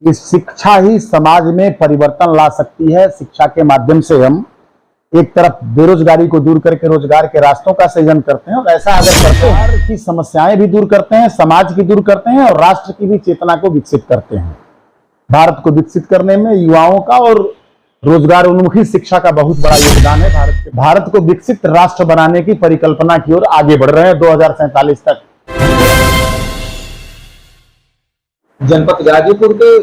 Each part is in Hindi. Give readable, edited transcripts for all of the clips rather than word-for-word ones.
कि शिक्षा ही समाज में परिवर्तन ला सकती है। शिक्षा के माध्यम से हम एक तरफ बेरोजगारी को दूर करके रोजगार के रास्तों का सृजन करते हैं और ऐसा अगर करते हैं सरकार की समस्याएं भी दूर करते हैं, समाज की दूर करते हैं और राष्ट्र की भी चेतना को विकसित करते हैं। भारत को विकसित करने में युवाओं का और रोजगार उन्मुखी शिक्षा का बहुत बड़ा योगदान है। भारत को विकसित राष्ट्र बनाने की परिकल्पना की ओर आगे बढ़ रहे हैं 2047 तक। जनपद गाजीपुर के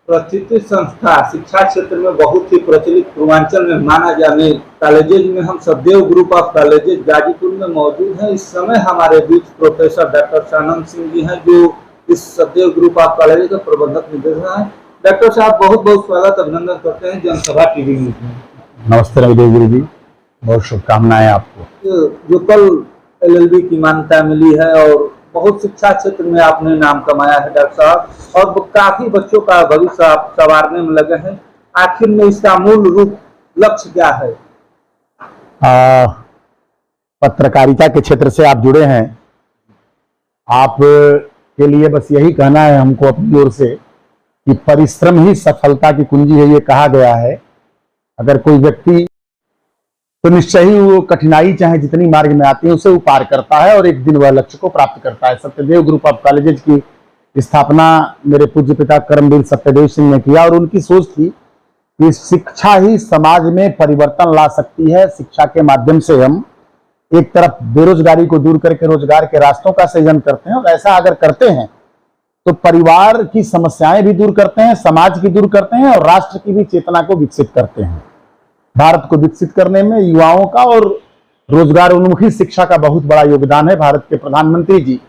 प्रतिष्ठित संस्था शिक्षा क्षेत्र में बहुत ही प्रचलित पूर्वांचल में माना जाने कॉलेजेज में हम सदैव ग्रुप ऑफ कॉलेजेज गाजीपुर में मौजूद हैं। इस समय हमारे बीच प्रोफेसर डॉक्टर सानंद सिंह जी हैं, जो इस सदैव ग्रुप ऑफ कॉलेज के प्रबंधक निदेशक हैं। डॉक्टर साहब, बहुत बहुत स्वागत, अभिनंदन करते हैं जनसभा टीवी न्यूज में। नमस्ते रविदेव गुरु जी, बहुत शुभकामनाएं आपको। जो कल LLB की मान्यता मिली है और बहुत शिक्षा क्षेत्र में आपने नाम कमाया है डॉक्टर साहब, और काफी बच्चों का भविष्य आप संवारने में लगे हैं। आखिर में इसका मूल रूप लक्ष्य क्या है? पत्रकारिता के क्षेत्र से आप जुड़े हैं, आप के लिए बस यही कहना है हमको अपनी ओर से कि परिश्रम ही सफलता की कुंजी है। ये कहा गया है, अगर कोई व्यक्ति तो निश्चय ही वो कठिनाई चाहे जितनी मार्ग में आती है उसे वो पार करता है और एक दिन वह लक्ष्य को प्राप्त करता है। सत्यदेव ग्रुप ऑफ कॉलेजेज की स्थापना मेरे पूज्य पिता कर्मवीर सत्यदेव सिंह ने किया और उनकी सोच थी कि शिक्षा ही समाज में परिवर्तन ला सकती है। शिक्षा के माध्यम से हम एक तरफ बेरोजगारी को दूर करके रोजगार के रास्तों का सृजन करते हैं और ऐसा अगर करते हैं तो परिवार की समस्याएं भी दूर करते हैं, समाज की दूर करते हैं और राष्ट्र की भी चेतना को विकसित करते हैं। भारत को विकसित करने में युवाओं का और रोजगार उन्मुखी शिक्षा का बहुत बड़ा योगदान है। भारत के प्रधानमंत्री जी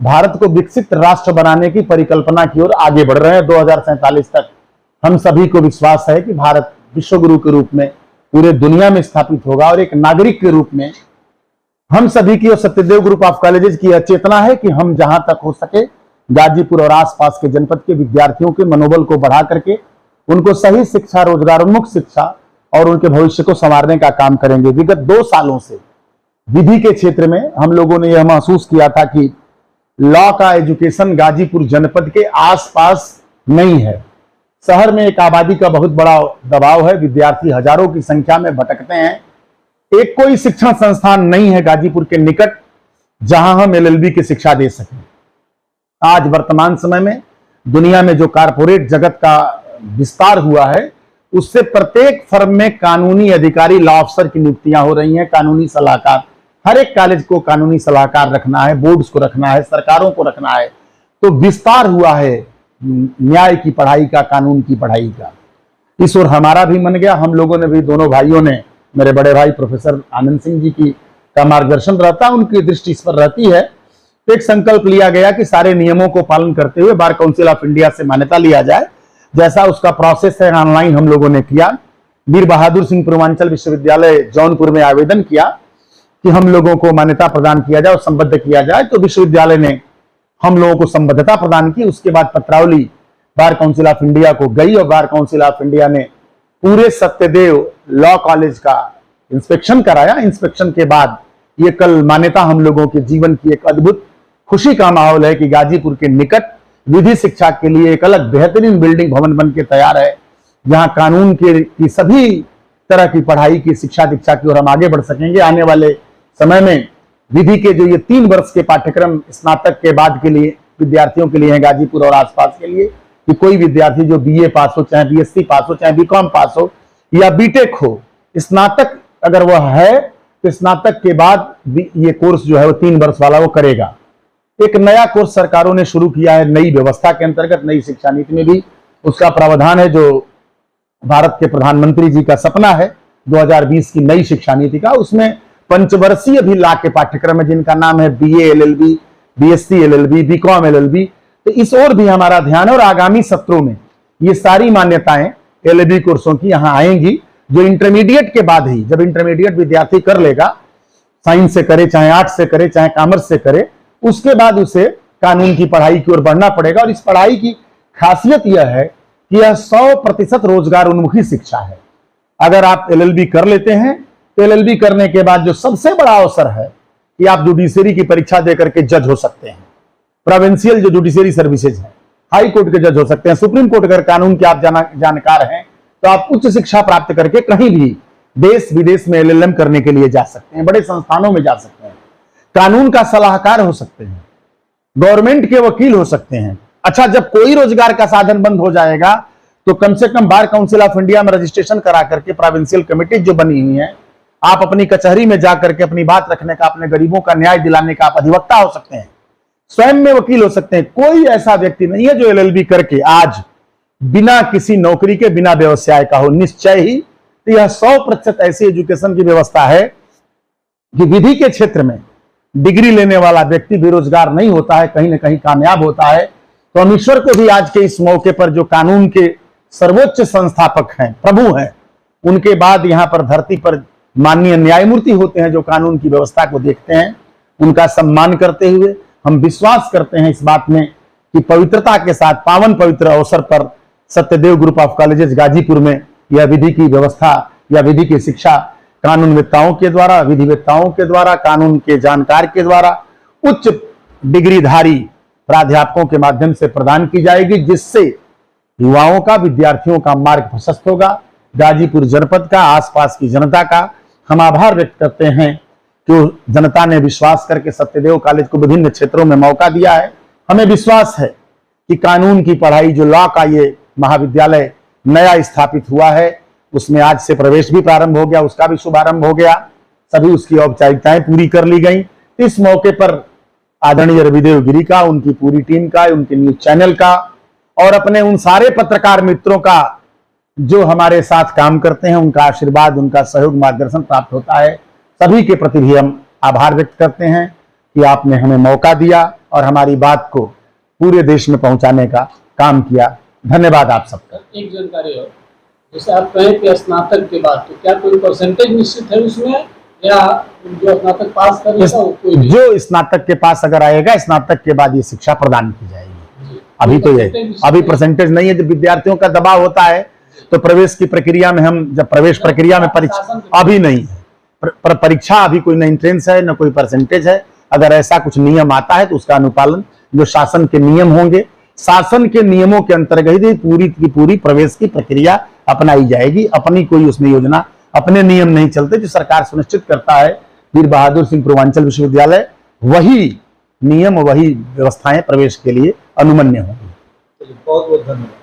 भारत को विकसित राष्ट्र बनाने की परिकल्पना की ओर आगे बढ़ रहे हैं 2047 तक। हम सभी को विश्वास है कि भारत विश्व गुरु के रूप में पूरे दुनिया में स्थापित होगा और एक नागरिक के रूप में हम सभी की और सत्यदेव ग्रुप ऑफ कॉलेजेज की यह चेतना है कि हम जहां तक हो सके गाजीपुर और आसपास के जनपद के विद्यार्थियों के मनोबल को बढ़ा करके उनको सही शिक्षा, रोजगार उन्मुख शिक्षा और उनके भविष्य को संवारने का काम करेंगे। विगत 2 सालों से विधि के क्षेत्र में हम लोगों ने यह महसूस किया था कि लॉ का एजुकेशन गाजीपुर जनपद के आसपास नहीं है। शहर में एक आबादी का बहुत बड़ा दबाव है, विद्यार्थी हजारों की संख्या में भटकते हैं। एक कोई शिक्षण संस्थान नहीं है गाजीपुर के निकट जहां हम LLB की शिक्षा दे सकें। आज वर्तमान समय में दुनिया में जो कारपोरेट जगत का विस्तार हुआ है उससे प्रत्येक फर्म में कानूनी अधिकारी, लॉ अफसर की नियुक्तियां हो रही हैं, कानूनी सलाहकार। हर एक कॉलेज को कानूनी सलाहकार रखना है, बोर्ड्स को रखना है, सरकारों को रखना है। तो विस्तार हुआ है न्याय की पढ़ाई का, कानून की पढ़ाई का। इस ओर हमारा भी मन गया। हम लोगों ने भी, दोनों भाइयों ने, मेरे बड़े भाई प्रोफेसर आनंद सिंह जी का मार्गदर्शन रहता, उनकी दृष्टि इस पर रहती है। तो एक संकल्प लिया गया कि सारे नियमों को पालन करते हुए बार काउंसिल ऑफ इंडिया से मान्यता लिया जाए। जैसा उसका प्रोसेस है ऑनलाइन हम लोगों ने किया। वीर बहादुर सिंह पूर्वांचल विश्वविद्यालय जौनपुर में आवेदन किया कि हम लोगों को मान्यता प्रदान किया जाए और संबद्ध किया जाए। तो विश्वविद्यालय ने हम लोगों को संबद्धता प्रदान की। उसके बाद पत्रावली बार काउंसिल ऑफ इंडिया को गई और बार काउंसिल ऑफ इंडिया ने पूरे सत्यदेव लॉ कॉलेज का इंस्पेक्शन कराया। इंस्पेक्शन के बाद ये कल मान्यता हम लोगों के जीवन की एक अद्भुत खुशी का माहौल है कि गाजीपुर के निकट विधि शिक्षा के लिए एक अलग बेहतरीन बिल्डिंग भवन बन के तैयार है, जहां कानून की सभी तरह की पढ़ाई की शिक्षा दीक्षा की ओर हम आगे बढ़ सकेंगे। आने वाले समय में विधि के जो ये 3 वर्ष के पाठ्यक्रम स्नातक के बाद के लिए विद्यार्थियों के लिए है गाजीपुर और आसपास के लिए, कि कोई विद्यार्थी जो BA पास हो, चाहे BSc पास हो, चाहे BCom पास हो या BTech हो, स्नातक अगर वह है तो स्नातक के बाद ये कोर्स जो है वो 3 वर्ष वाला वो करेगा। एक नया कोर्स सरकारों ने शुरू किया है नई व्यवस्था के अंतर्गत। नई शिक्षा नीति में भी उसका प्रावधान है, जो भारत के प्रधानमंत्री जी का सपना है 2020 की नई शिक्षा नीति का। उसमें पंचवर्षीय भी लॉ के पाठ्यक्रम है, जिनका नाम है BA LLB, BSc LLB, BCom LLB। तो इस ओर भी हमारा ध्यान है और आगामी सत्रों में ये सारी मान्यताएं LLB कोर्सों की यहाँ आएंगी, जो इंटरमीडिएट के बाद ही, जब इंटरमीडिएट विद्यार्थी कर लेगा, साइंस से करे, चाहे आर्ट्स से करे, चाहे कॉमर्स से करे, उसके बाद उसे कानून की पढ़ाई की ओर बढ़ना पड़ेगा। और इस पढ़ाई की खासियत यह है कि यह 100% रोजगार उन्मुखी शिक्षा है। अगर आप LLB कर लेते हैं तो LLB करने के बाद जो सबसे बड़ा अवसर है कि आप जुडिशरी की परीक्षा देकर के जज हो सकते हैं। प्रोविंशियल जो जुडिशरी सर्विसेज है हाई कोर्ट के जज हो सकते हैं, सुप्रीम कोर्ट अगर कानून के आप जानकार हैं तो आप उच्च शिक्षा प्राप्त करके कहीं भी देश विदेश में LLM करने के लिए जा सकते हैं, बड़े संस्थानों में जा सकते हैं, कानून का सलाहकार हो सकते हैं, गवर्नमेंट के वकील हो सकते हैं। अच्छा, जब कोई रोजगार का साधन बंद हो जाएगा तो कम से कम बार काउंसिल ऑफ इंडिया में रजिस्ट्रेशन करा करके प्रोविंशियल कमेटी जो बनी हुई है, आप अपनी कचहरी में जाकर के अपनी बात रखने का, अपने गरीबों का न्याय दिलाने का आप अधिवक्ता हो सकते हैं, स्वयं में वकील हो सकते हैं। कोई ऐसा व्यक्ति नहीं है जो LLB करके आज बिना किसी नौकरी के, बिना व्यवसाय का हो। निश्चय ही तो यह 100% ऐसी एजुकेशन की व्यवस्था है कि विधि के क्षेत्र में डिग्री लेने वाला व्यक्ति बेरोजगार नहीं होता है, कहीं ना कहीं कामयाब होता है। तो हम ईश्वर को भी आज के इस मौके पर, जो कानून के सर्वोच्च संस्थापक हैं, प्रभु हैं, उनके बाद यहाँ पर धरती पर माननीय न्यायमूर्ति होते हैं जो कानून की व्यवस्था को देखते हैं, उनका सम्मान करते हुए हम विश्वास करते हैं इस बात में कि पवित्रता के साथ पावन पवित्र अवसर पर Satyadev group of colleges Ghazipur में यह विधि की व्यवस्था या विधि की शिक्षा कानूनवेत्ताओं के द्वारा, विधिवेत्ताओं के द्वारा, कानून के जानकार के द्वारा, उच्च डिग्रीधारी प्राध्यापकों के माध्यम से प्रदान की जाएगी, जिससे युवाओं का, विद्यार्थियों का मार्ग प्रशस्त होगा। गाजीपुर जनपद का, आसपास की जनता का हम आभार व्यक्त करते हैं कि जनता ने विश्वास करके सत्यदेव कॉलेज को विभिन्न क्षेत्रों में मौका दिया है। हमें विश्वास है कि कानून की पढ़ाई, जो लॉ का ये महाविद्यालय नया स्थापित हुआ है, उसमें आज से प्रवेश भी प्रारंभ हो गया, उसका भी शुभारंभ हो गया, सभी उसकी औपचारिकताएं पूरी कर ली गई। इस मौके पर आदरणीय रविदेव गिरी का, उनकी पूरी टीम का, उनके न्यूज चैनल का और अपने उन सारे पत्रकार मित्रों का जो हमारे साथ काम करते हैं, उनका आशीर्वाद, उनका सहयोग, मार्गदर्शन प्राप्त होता है। सभी के प्रति भी हम आभार व्यक्त करते हैं कि आपने हमें मौका दिया और हमारी बात को पूरे देश में पहुंचाने का काम किया। धन्यवाद आप सबका। एक जानकारी हो, जैसे आप कहें कि स्नातक के बाद, तो क्या कोई परसेंटेज निश्चित है उसमें, या जो स्नातक पास करेगा वो कोई नहीं? जो स्नातक के पास अगर आएगा, स्नातक के बाद ये शिक्षा प्रदान की जाएगी। अभी तो ये अभी परसेंटेज नहीं है। जब विद्यार्थियों का दबाव होता है तो प्रवेश की प्रक्रिया में हम जब प्रवेश प्रक्रिया में परीक्षा अभी नहीं है, परीक्षा अभी कोई न एंट्रेंस है न कोई परसेंटेज है। अगर ऐसा कुछ नियम आता है तो उसका अनुपालन, जो शासन के नियम होंगे, शासन के नियमों के अंतर्गत ही पूरी की पूरी प्रवेश की प्रक्रिया अपनाई जाएगी। अपनी कोई उसमें योजना, अपने नियम नहीं चलते। जो सरकार सुनिश्चित करता है, वीर बहादुर सिंह पूर्वांचल विश्वविद्यालय, वही नियम, वही व्यवस्थाएं प्रवेश के लिए अनुमन्य होंगी। बहुत बहुत धन्यवाद।